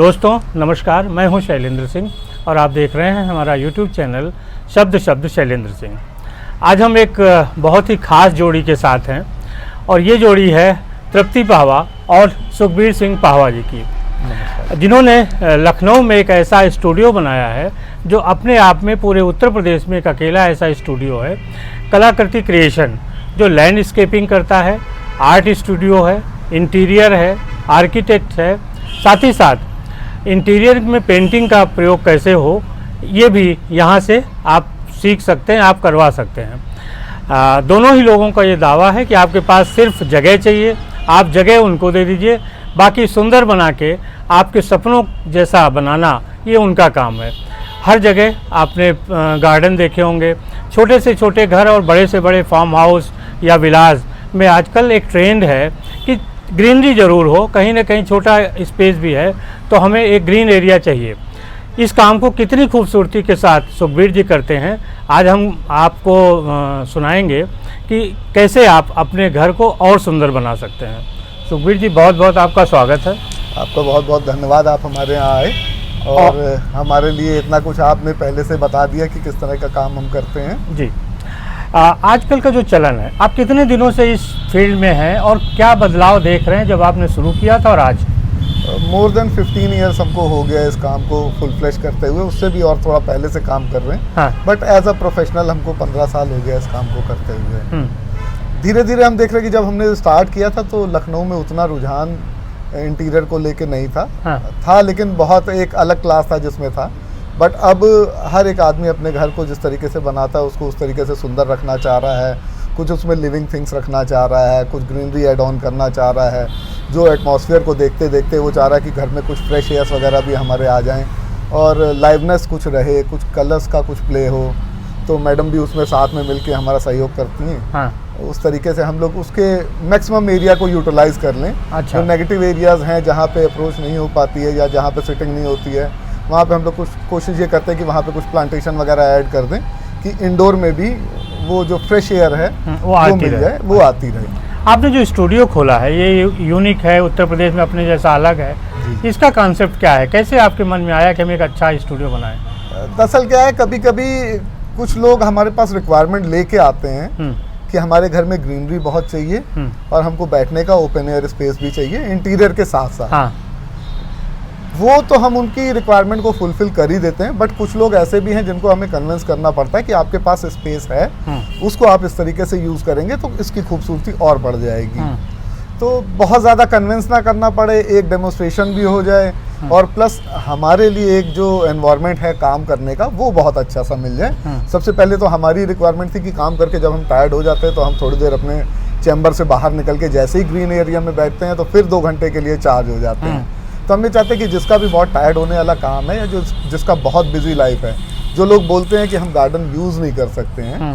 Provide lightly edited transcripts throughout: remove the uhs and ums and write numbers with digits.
दोस्तों नमस्कार, मैं हूं शैलेंद्र सिंह और आप देख रहे हैं हमारा YouTube चैनल शब्द शब्द शैलेंद्र सिंह। आज हम एक बहुत ही ख़ास जोड़ी के साथ हैं और ये जोड़ी है तृप्ति पाहवा और सुखबीर सिंह पाहवा जी की, जिन्होंने लखनऊ में एक ऐसा स्टूडियो बनाया है जो अपने आप में पूरे उत्तर प्रदेश में एक अकेला ऐसा स्टूडियो है, कलाकृति क्रिएशन, जो लैंडस्केपिंग करता है, आर्ट स्टूडियो है, इंटीरियर है, आर्किटेक्ट है, साथ ही साथ इंटीरियर में पेंटिंग का प्रयोग कैसे हो ये भी यहाँ से आप सीख सकते हैं, आप करवा सकते हैं। दोनों ही लोगों का ये दावा है कि आपके पास सिर्फ जगह चाहिए, आप जगह उनको दे दीजिए, बाकी सुंदर बना के आपके सपनों जैसा बनाना ये उनका काम है। हर जगह आपने गार्डन देखे होंगे, छोटे से छोटे घर और बड़े से बड़े फार्म हाउस या विलाज में आजकल एक ट्रेंड है कि ग्रीनरी ज़रूर हो, कहीं ना कहीं छोटा स्पेस भी है तो हमें एक ग्रीन एरिया चाहिए। इस काम को कितनी खूबसूरती के साथ सुखबीर जी करते हैं, आज हम आपको सुनाएंगे कि कैसे आप अपने घर को और सुंदर बना सकते हैं। सुखबीर जी, बहुत बहुत आपका स्वागत है। आपका बहुत बहुत धन्यवाद, आप हमारे यहाँ आए और हमारे लिए इतना कुछ आपने पहले से बता दिया कि किस तरह का काम हम करते हैं। जी, आजकल का जो चलन है, आप कितने दिनों से इस फील्ड में हैं और क्या बदलाव देख रहे हैं जब आपने शुरू किया था और आज? मोर देन 15 ईयर्स हमको हो गया इस काम को फुल फ्लैश करते हुए, उससे भी और थोड़ा पहले से काम कर रहे हैं। हाँ। बट एज अ प्रोफेशनल हमको 15 साल हो गया इस काम को करते हुए। धीरे धीरे हम देख रहे हैं कि जब हमने स्टार्ट किया था तो लखनऊ में उतना रुझान इंटीरियर को लेके नहीं था। हाँ। था, लेकिन बहुत एक अलग क्लास था जिसमें था। बट अब हर एक आदमी अपने घर को जिस तरीके से बनाता है उसको उस तरीके से सुंदर रखना चाह रहा है, कुछ उसमें लिविंग थिंग्स रखना चाह रहा है, कुछ ग्रीनरी एड ऑन करना चाह रहा है। जो एटमॉस्फेयर को देखते देखते वो चाह रहा है कि घर में कुछ फ्रेश एयर्स वगैरह भी हमारे आ जाएं और लाइवनेस कुछ रहे, कुछ कलर्स का कुछ प्ले हो। तो मैडम भी उसमें साथ में मिलके हमारा सहयोग करती हैं। हाँ। उस तरीके से हम लोग उसके मैक्सिमम एरिया को यूटिलाइज कर लें। अच्छा। जो नेगेटिव एरियाज़ हैं जहाँ पे अप्रोच नहीं हो पाती है या जहाँ पे सिटिंग नहीं होती है, वहाँ पे हम लोग कुछ कोशिश ये करते हैं कि वहाँ पे कुछ प्लांटेशन वगैरह ऐड कर दें कि इंडोर में भी वो जो फ्रेश एयर है वो मिल जाए, वो आती रहे। आपने जो स्टूडियो खोला है ये यूनिक है, उत्तर प्रदेश में अपने जैसा अलग है। इसका कॉन्सेप्ट क्या है, कैसे आपके मन में आया कि हम एक अच्छा स्टूडियो बनाएं? दरअसल क्या है, कभी कभी कुछ लोग हमारे पास रिक्वायरमेंट लेके आते हैं कि हमारे घर में ग्रीनरी बहुत चाहिए और हमको बैठने का ओपन एयर स्पेस भी चाहिए इंटीरियर के साथ साथ। हाँ। वो तो हम उनकी रिक्वायरमेंट को फुलफिल कर ही देते हैं। बट कुछ लोग ऐसे भी हैं जिनको हमें कन्विंस करना पड़ता है कि आपके पास स्पेस है, उसको आप इस तरीके से यूज़ करेंगे तो इसकी खूबसूरती और बढ़ जाएगी। तो बहुत ज़्यादा कन्विंस ना करना पड़े, एक डेमोन्स्ट्रेशन भी हो जाए और प्लस हमारे लिए एक जो एनवायरनमेंट है काम करने का वो बहुत अच्छा सा मिल जाए। सबसे पहले तो हमारी रिक्वायरमेंट थी कि काम करके जब हम टायर्ड हो जाते हैं तो हम थोड़ी देर अपने चैम्बर से बाहर निकल के जैसे ही ग्रीन एरिया में बैठते हैं तो फिर 2 घंटे के लिए चार्ज हो जाते हैं। तो हम ये चाहते हैं कि जिसका भी बहुत टायर्ड होने वाला काम है या जिसका बहुत बिजी लाइफ है, जो लोग बोलते हैं कि हम गार्डन यूज़ नहीं कर सकते हैं,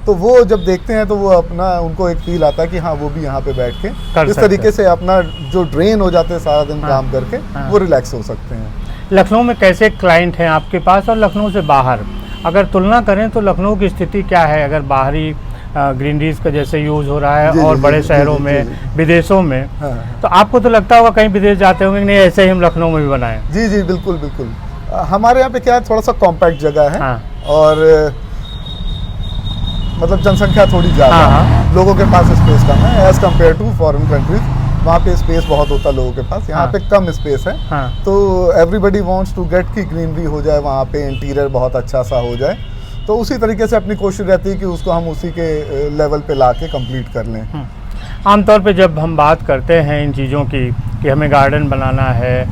तो वो जब देखते हैं तो वो अपना उनको एक फील आता है कि हाँ वो भी यहाँ पे बैठ के इस तरीके से अपना जो ड्रेन हो जाते हैं सारा दिन काम करके वो रिलैक्स हो सकते हैं। लखनऊ में कैसे क्लाइंट हैं आपके पास और लखनऊ से बाहर अगर तुलना करें तो लखनऊ की स्थिति क्या है? अगर बाहरी ग्रीनरीज का जैसे यूज़ हो रहा है और बड़े शहरों में, विदेशों में, तो आपको तो लगता होगा कहीं विदेश जाते होंगे नहीं ऐसे ही हम लखनऊ में भी बनाएं। जी जी बिल्कुल बिल्कुल। हमारे यहाँ पे क्या है, थोड़ा सा कॉम्पैक्ट जगह है। हाँ। और मतलब जनसंख्या थोड़ी ज़्यादा है, लोगों के पास स्पेस कम है as compare to foreign countries. वहाँ पे स्पेस बहुत होता है लोगों के पास, यहाँ पे कम स्पेस है। तो एवरीबडी वांट्स टू गेट की ग्रीनरी हो जाए, वहाँ पे इंटीरियर बहुत अच्छा सा हो जाए। तो उसी तरीके से अपनी कोशिश रहती है कि उसको हम उसी के लेवल पे ला के कम्प्लीट कर लें। आमतौर पे जब हम बात करते हैं इन चीज़ों की कि हमें गार्डन बनाना है,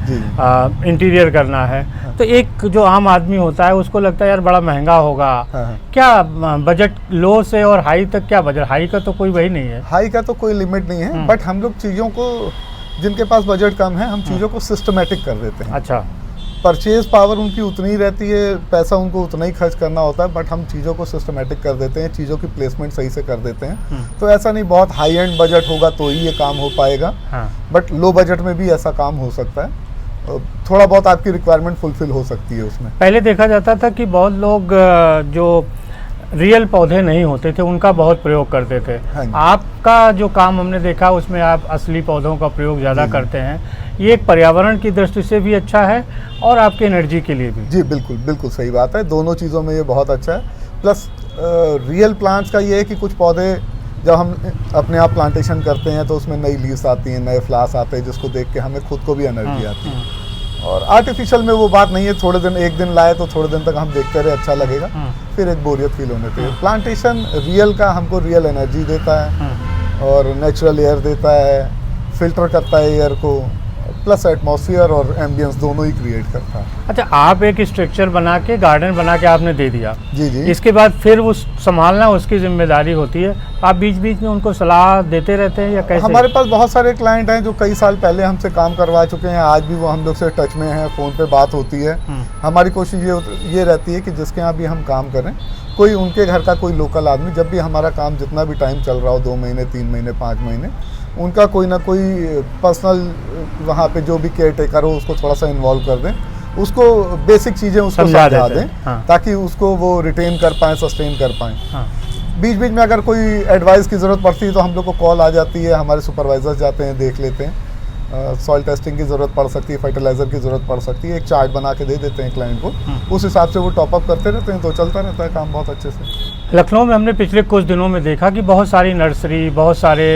इंटीरियर करना है, तो एक जो आम आदमी होता है उसको लगता है यार बड़ा महंगा होगा। क्या बजट लो से और हाई तक क्या बजट? हाई का तो कोई वही नहीं है, हाई का तो कोई लिमिट नहीं है। बट हम लोग चीज़ों को, जिनके पास बजट कम है, हम चीज़ों को सिस्टमेटिक कर देते हैं। अच्छा। परचेज पावर उनकी उतनी ही रहती है, पैसा उनको उतना ही खर्च करना होता है, बट हम चीज़ों को सिस्टमेटिक कर देते हैं, चीज़ों की प्लेसमेंट सही से कर देते हैं। तो ऐसा नहीं बहुत हाई एंड बजट होगा तो ही ये काम हो पाएगा। बट लो बजट में भी ऐसा काम हो सकता है, थोड़ा बहुत आपकी रिक्वायरमेंट फुलफिल हो सकती है उसमें। पहले देखा जाता था कि बहुत लोग जो रियल पौधे नहीं होते थे उनका बहुत प्रयोग करते थे। हाँ जी। आपका जो काम हमने देखा उसमें आप असली पौधों का प्रयोग ज़्यादा करते हैं। ये एक पर्यावरण की दृष्टि से भी अच्छा है और आपकी एनर्जी के लिए भी। जी बिल्कुल बिल्कुल सही बात है, दोनों चीज़ों में ये बहुत अच्छा है। प्लस रियल प्लांट्स का ये है कि कुछ पौधे जब हम अपने आप प्लांटेशन करते हैं तो उसमें नई लीव्स आती हैं, नए फ्लावर्स आते हैं, जिसको देख के हमें खुद को भी एनर्जी आती है। और आर्टिफिशियल में वो बात नहीं है, थोड़े दिन एक दिन लाए तो थोड़े दिन तक हम देखते रहे, अच्छा लगेगा, फिर एक बोरियत फील होने पे। प्लांटेशन रियल का हमको रियल एनर्जी देता है और नेचुरल एयर देता है, फिल्टर करता है एयर को, प्लस एटमॉस्फेयर और एम्बियंस दोनों ही क्रिएट करता है। अच्छा, आप एक स्ट्रक्चर बना के गार्डन बना के आपने दे दिया। जी जी। इसके बाद फिर उस संभालना उसकी जिम्मेदारी होती है। आप बीच बीच में उनको सलाह देते रहते हैं या कैसे? हमारे पास बहुत सारे क्लाइंट हैं जो कई साल पहले हमसे काम करवा चुके हैं, आज भी वो हम लोग से टच में हैं, फ़ोन पे बात होती है। हमारी कोशिश ये रहती है कि जिसके यहाँ भी हम काम करें, कोई उनके घर का कोई लोकल आदमी, जब भी हमारा काम जितना भी टाइम चल रहा हो, 2 महीने 3 महीने 5 महीने, उनका कोई ना कोई पर्सनल वहाँ पे जो भी केयर टेकर हो उसको थोड़ा सा इन्वॉल्व कर दें, उसको बेसिक चीज़ें उसको समझा दें। हाँ। ताकि उसको वो रिटेन कर पाएँ, सस्टेन कर पाएँ। हाँ। बीच बीच में अगर कोई एडवाइस की ज़रूरत पड़ती है तो हम लोग को कॉल आ जाती है, हमारे सुपरवाइजर्स जाते हैं, देख लेते हैं। सॉइल टेस्टिंग की ज़रूरत पड़ सकती है, फर्टिलाइज़र की ज़रूरत पड़ सकती है, एक चार्ट बना के दे देते हैं क्लाइंट को, उस हिसाब से वो टॉपअप करते रहते हैं, तो चलता रहता है काम बहुत अच्छे से। लखनऊ में हमने पिछले कुछ दिनों में देखा कि बहुत सारी नर्सरी, बहुत सारे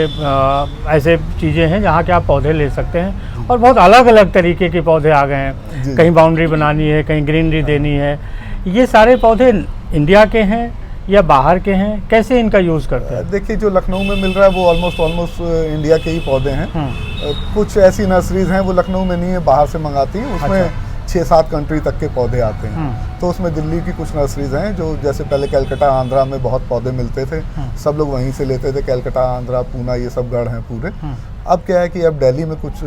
ऐसे चीज़ें हैं जहाँ के आप पौधे ले सकते हैं और बहुत अलग अलग तरीके के पौधे आ गए हैं। कहीं बाउंड्री बनानी है, कहीं ग्रीनरी देनी है। ये सारे पौधे इंडिया के हैं या बाहर के हैं, कैसे इनका यूज़ करते हैं? देखिए, जो लखनऊ में मिल रहा है वो ऑलमोस्ट इंडिया के ही पौधे हैं। कुछ ऐसी नर्सरीज हैं वो लखनऊ में नहीं है, बाहर से मंगाती हैं, उसमें 6-7 कंट्री तक के पौधे आते हैं। तो उसमें दिल्ली की कुछ नर्सरीज हैं जो, जैसे पहले कलकत्ता आंध्रा में बहुत पौधे मिलते थे, सब लोग वहीं से लेते थे, कलकत्ता आंध्रा पूना ये सब गढ़ हैं पूरे। अब क्या है कि अब दिल्ली में कुछ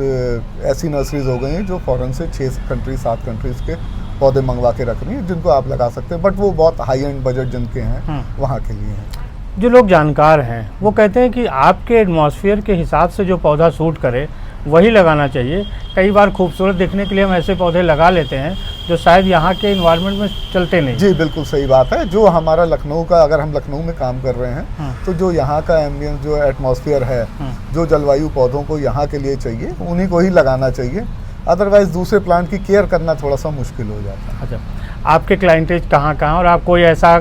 ऐसी नर्सरीज हो गई हैं जो फॉरेन से 6 कंट्री 7 कंट्रीज़ के पौधे मंगवा के रख रही हैं, जिनको आप लगा सकते हैं, बट वो बहुत हाई एंड बजट जिनके हैं वहाँ के लिए हैं। जो लोग जानकार हैं वो कहते हैं कि आपके एटमॉस्फेयर के हिसाब से जो पौधा सूट करे वही लगाना चाहिए। कई बार खूबसूरत दिखने के लिए हम ऐसे पौधे लगा लेते हैं जो शायद यहाँ के इन्वायरमेंट में चलते नहीं। जी बिल्कुल सही बात है। जो हमारा लखनऊ का, अगर हम लखनऊ में काम कर रहे हैं तो जो यहाँ का एम्बियंस, जो एटमॉस्फेयर है, जो जलवायु पौधों को यहाँ के लिए चाहिए, उन्हीं को ही लगाना चाहिए। अदरवाइज दूसरे प्लांट की केयर करना थोड़ा सा मुश्किल हो जाता है। अच्छा, आपके क्लाइंटेज कहाँ और आप कोई ऐसा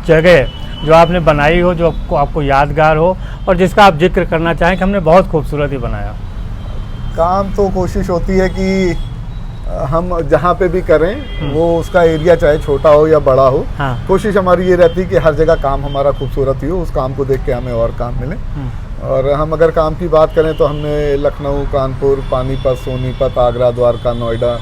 जगह जो आपने बनाई हो जो आपको यादगार हो और जिसका आप जिक्र करना चाहें कि हमने बहुत खूबसूरत ही बनाया? काम तो कोशिश होती है कि हम जहाँ पे भी करें वो उसका एरिया चाहे छोटा हो या बड़ा हो, कोशिश हमारी ये रहती है कि हर जगह काम हमारा खूबसूरत ही हो, उस काम को देख के हमें और काम मिले। और हम अगर काम की बात करें तो हमने लखनऊ, कानपुर, पानीपत, सोनीपत, आगरा, द्वारका, नोएडा,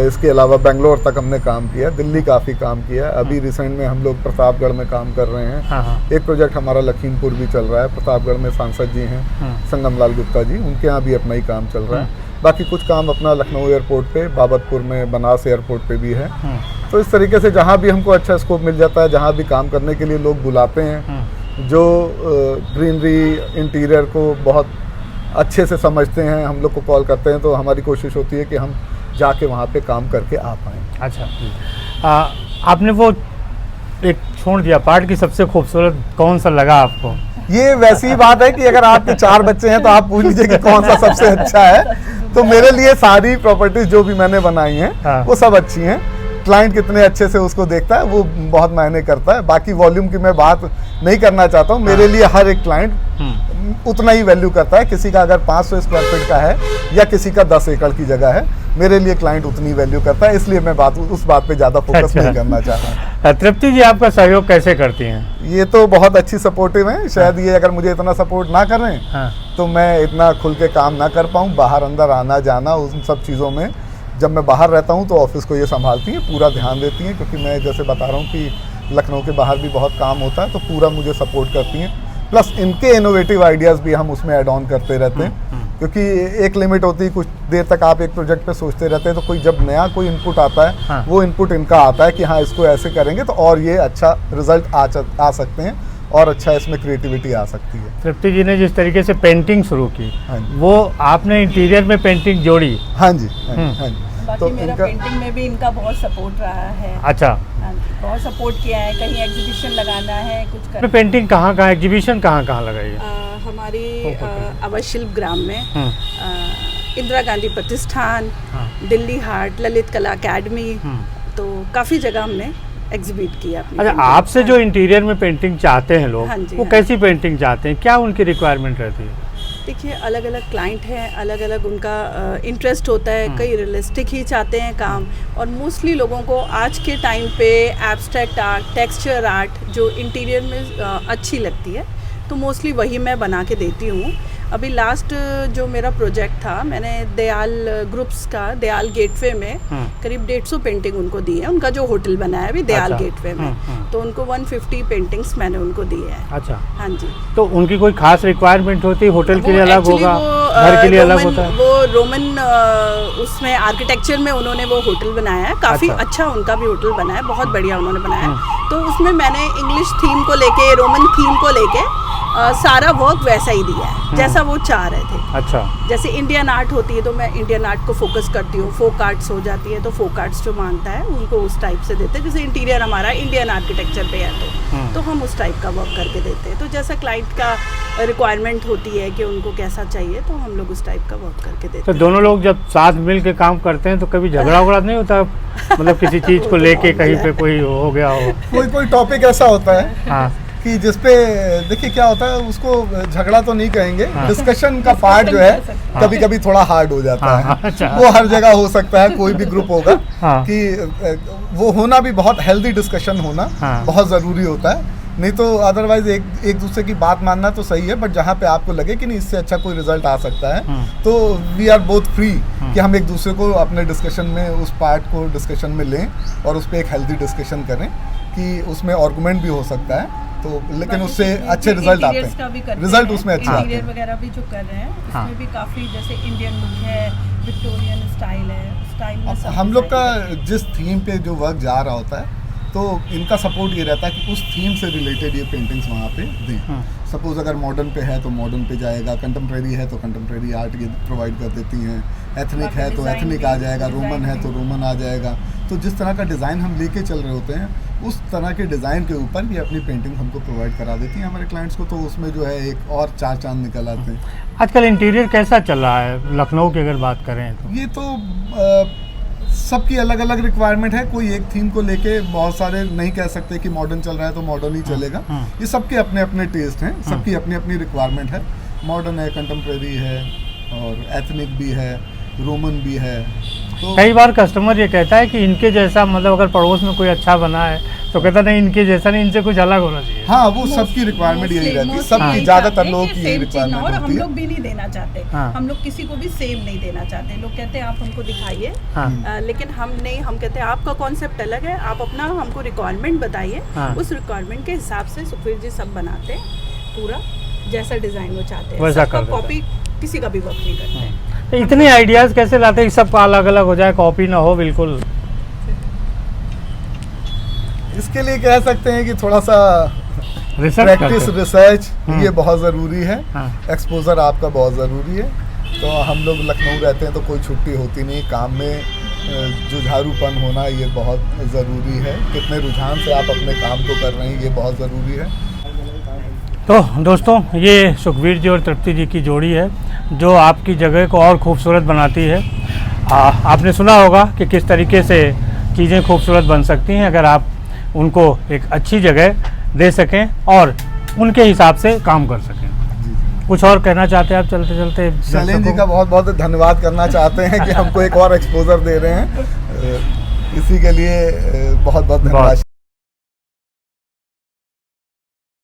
इसके अलावा बेंगलोर तक हमने काम किया, दिल्ली काफ़ी काम किया। अभी रिसेंट में हम लोग प्रतापगढ़ में काम कर रहे हैं। एक प्रोजेक्ट हमारा लखीमपुर भी चल रहा है। प्रतापगढ़ में सांसद जी हैं संगम लाल गुप्ता जी, उनके यहाँ भी अपना ही काम चल रहा है। बाकी कुछ काम अपना लखनऊ एयरपोर्ट पे, बाबतपुर में, बनास एयरपोर्ट पे भी है। तो इस तरीके से जहाँ भी हमको अच्छा स्कोप मिल जाता है, जहाँ भी काम करने के लिए लोग बुलाते हैं, जो ग्रीनरी इंटीरियर को बहुत अच्छे से समझते हैं, हम लोग को कॉल करते हैं, तो हमारी कोशिश होती है कि हम जाके वहाँ पे काम करके आ पाएँ। अच्छा, आपने वो एक छोड़ दिया पार्ट की सबसे खूबसूरत कौन सा लगा आपको? ये वैसी बात है कि अगर आपके 4 बच्चे हैं तो आप पूछ लीजिए कि कौन सा सबसे अच्छा है। तो मेरे लिए सारी प्रॉपर्टीज जो भी मैंने बनाई हैं वो सब अच्छी हैं। क्लाइंट कितने अच्छे से उसको देखता है वो बहुत मायने करता है। बाकी वॉल्यूम की मैं बात नहीं करना चाहता हूँ। मेरे लिए हर एक क्लाइंट उतना ही वैल्यू करता है। किसी का अगर 500 स्क्वायर फीट का है या किसी का 10 एकड़ की जगह है, मेरे लिए क्लाइंट उतनी वैल्यू करता है, इसलिए मैं उस बात पे ज़्यादा फोकस नहीं करना चाहता। तृप्ति जी आपका सहयोग कैसे करती हैं? ये तो बहुत अच्छी सपोर्टिव है। शायद ये अगर मुझे इतना सपोर्ट ना करें तो मैं इतना खुल के काम ना कर पाऊँ। बाहर अंदर आना जाना उन सब चीज़ों में जब मैं बाहर रहता हूँ तो ऑफिस को ये संभालती हैं, पूरा ध्यान देती हैं, क्योंकि मैं जैसे बता रहा हूँ कि लखनऊ के बाहर भी बहुत काम होता है, तो पूरा मुझे सपोर्ट करती हैं। प्लस इनके इनोवेटिव आइडियाज़ भी हम उसमें ऐड ऑन करते रहते हैं, क्योंकि एक लिमिट होती है, कुछ देर तक आप एक प्रोजेक्ट पे सोचते रहते हैं, तो कोई जब नया कोई इनपुट आता है वो इनपुट इनका आता है कि हाँ इसको ऐसे करेंगे तो और ये अच्छा रिजल्ट आ सकते हैं और अच्छा इसमें क्रिएटिविटी आ सकती है। तृप्ति जी ने जिस तरीके से पेंटिंग शुरू की, वो आपने इंटीरियर में पेंटिंग जोड़ी? हाँ जी, हाँ जी। बाकी तो मेरा इनका पेंटिंग में भी इनका बहुत सपोर्ट रहा है। अच्छा, हाँ जी, बहुत सपोर्ट किया है, कहीं एग्जीबिशन लगाना है कुछ आपने कर पेंटिंग कहाँ कहाँ, एग्जीबिशन कहाँ कहाँ लगाई है? हमारी अवध शिल्प ग्राम में हम्म, इंदिरा गांधी प्रतिष्ठान, हाँ, दिल्ली हाट, ललित कला अकेडमी, हम्म। तो काफ़ी जगह हमने एग्जिबिट किया अपनी अच्छा, पेंटिंग। आपसे जो इंटीरियर में पेंटिंग चाहते हैं लोग, हाँ जी, वो हाँ कैसी पेंटिंग चाहते हैं, क्या उनकी रिक्वायरमेंट रहती है? देखिए, अलग अलग क्लाइंट हैं, अलग अलग उनका इंटरेस्ट होता है, कई रियलिस्टिक ही चाहते हैं काम, और मोस्टली लोगों को आज के टाइम पे एब्स्ट्रैक्ट आर्ट, टेक्सचर आर्ट जो इंटीरियर में अच्छी लगती है, तो मोस्टली वही मैं बना के देती हूँ। अभी लास्ट जो मेरा प्रोजेक्ट था, मैंने दयाल ग्रुप्स का दयाल गेटवे में करीब 150 पेंटिंग उनको दी है। उनका जो होटल बना है अभी दयाल अच्छा, गेटवे में, तो उनको 150 पेंटिंग्स मैंने उनको दी है। अच्छा, हाँ जी। तो उनकी कोई खास रिक्वायरमेंट होती है? होटल के लिए वो अलग actually होगा, वो, घर के लिए अलग रोमन- होता है? वो रोमन उसमें आर्किटेक्चर में उन्होंने वो होटल बनाया है, काफ़ी अच्छा उनका भी होटल बना है, बहुत बढ़िया उन्होंने बनाया है। तो उसमें मैंने इंग्लिश थीम को लेके, रोमन थीम को लेके सारा वर्क वैसा ही दिया है जैसा वो चाह रहे थे। अच्छा, जैसे इंडियन आर्ट होती है तो मैं इंडियन आर्ट को फोकस करती हूँ, फोक आर्ट्स हो जाती है तो फोक आर्ट्स जो मांगता है उनको उस टाइप से देते हैं। जैसे इंटीरियर हमारा इंडियन आर्किटेक्चर पे है तो हम उस टाइप का वर्क करके देते हैं। तो जैसा क्लाइंट का रिक्वायरमेंट होती है कि उनको कैसा चाहिए, तो हम लोग उस टाइप का वर्क करके देते तो हैं। दोनों लोग जब साथ मिल के काम करते हैं तो कभी झगड़ा उगड़ा नहीं होता? मतलब किसी चीज़ को लेके कहीं पे कोई हो गया हो? कोई कोई टॉपिक ऐसा होता है हाँ, कि जिसपे देखिए क्या होता है, उसको झगड़ा तो नहीं कहेंगे, हाँ। डिस्कशन का पार्ट जो है कभी कभी थोड़ा हार्ड हो जाता हाँ, है। अच्छा। वो हर जगह हो सकता है, कोई भी ग्रुप होगा हाँ। कि वो होना भी बहुत हेल्दी डिस्कशन होना हाँ। बहुत ज़रूरी होता है। नहीं तो अदरवाइज एक दूसरे की बात मानना तो सही है, बट जहाँ पे आपको लगे कि नहीं इससे अच्छा कोई रिजल्ट आ सकता है, तो वी आर बोथ फ्री कि हम एक दूसरे को अपने डिस्कशन में उस पार्ट को डिस्कशन में लें और उस पर एक हेल्दी डिस्कशन करें कि उसमें आर्गुमेंट भी हो सकता है, तो लेकिन उससे अच्छे रिजल्ट आते हैं, रिजल्ट उसमें अच्छे आते इंटीरियर हैं। वगैरह भी जो कर रहे हैं हाँ। उसमें भी काफ़ी जैसे इंडियन लुक है, विक्टोरियन स्टाइल है, स्टाइल में सब हम लोग का design जिस थीम पे जो वर्क जा रहा होता है, तो इनका सपोर्ट ये रहता है कि उस थीम से रिलेटेड ये पेंटिंग्स वहाँ पे दें। सपोज अगर मॉडर्न पे है तो मॉडर्न पे जाएगा, कंटेम्प्रेरी है तो कंटेम्प्रेरी आर्ट ये प्रोवाइड कर देती हैं, एथनिक है तो डिज़ाइन एथनिक भी, आ जाएगा, डिज़ाइन रोमन है भी। तो रोमन आ जाएगा। तो जिस तरह का डिज़ाइन हम लेके चल रहे होते हैं, उस तरह के डिज़ाइन के ऊपर ये अपनी पेंटिंग हमको प्रोवाइड करा देती हैं हमारे क्लाइंट्स को, तो उसमें जो है एक और चार चांद निकल आते हैं। आजकल इंटीरियर कैसा चल रहा है लखनऊ की अगर बात करें तो? ये तो सबकी अलग अलग रिक्वायरमेंट है, कोई एक थीम को लेके बहुत सारे नहीं कह सकते कि मॉडर्न चल रहा है तो मॉडर्न ही चलेगा। ये सबके अपने अपने टेस्ट हैं, सबकी अपनी अपनी रिक्वायरमेंट है। मॉडर्न है, कंटेम्प्रेरी है और एथनिक भी है, रोमन भी है। तो कई बार कस्टमर ये कहता है कि इनके जैसा, मतलब अगर पड़ोस में कोई अच्छा बना है तो कहता नहीं इनके जैसा नहीं, इनसे कुछ अलग होना चाहिए। हाँ, वो सबकी रिक्वायरमेंट यही रहती है, सबकी ज़्यादातर लोगों की यही रिक्वायरमेंट और हम होती है। लोग भी नहीं देना चाहते, हाँ। हम लोग किसी को भी सेम नहीं देना चाहते। लोग कहते हैं आप हमको दिखाइए, हाँ। लेकिन हम नहीं, हम कहते हैं आपका कॉन्सेप्ट अलग है, आप अपना हमको रिक्वायरमेंट बताइए, हाँ। उस रिक्वायरमेंट के हिसाब से सुखवीर जी सब बनाते हैं, पूरा जैसा डिज़ाइन वो चाहते हैं, वैसा सबका कर देते हैं। कॉपी किसी का भी वर्क नहीं करते। तो इतने आइडियाज़ कैसे लाते हैं कि सबका अलग अलग हो जाए, कॉपी ना हो बिल्कुल? इसके लिए कह सकते हैं कि थोड़ा सा रिसर्च प्रैक्टिस, करते हैं। रिसर्च ये बहुत ज़रूरी है, हाँ। एक्सपोजर आपका बहुत ज़रूरी है। तो हम लोग लखनऊ रहते हैं तो कोई छुट्टी होती नहीं, काम में जुझारूपन होना ये बहुत ज़रूरी है। कितने रुझान से आप अपने काम को कर रहे हैं ये बहुत ज़रूरी है। तो दोस्तों, ये सुखवीर जी और तृप्ति जी की जोड़ी है जो आपकी जगह को और खूबसूरत बनाती है। आपने सुना होगा कि किस तरीके से चीज़ें खूबसूरत बन सकती हैं अगर आप उनको एक अच्छी जगह दे सकें और उनके हिसाब से काम कर सकें। कुछ और कहना चाहते हैं आप चलते चलते? शैलेंद्र जी का बहुत बहुत धन्यवाद करना चाहते हैं कि हमको एक और एक्सपोजर दे रहे हैं, इसी के लिए बहुत बहुत धन्यवाद।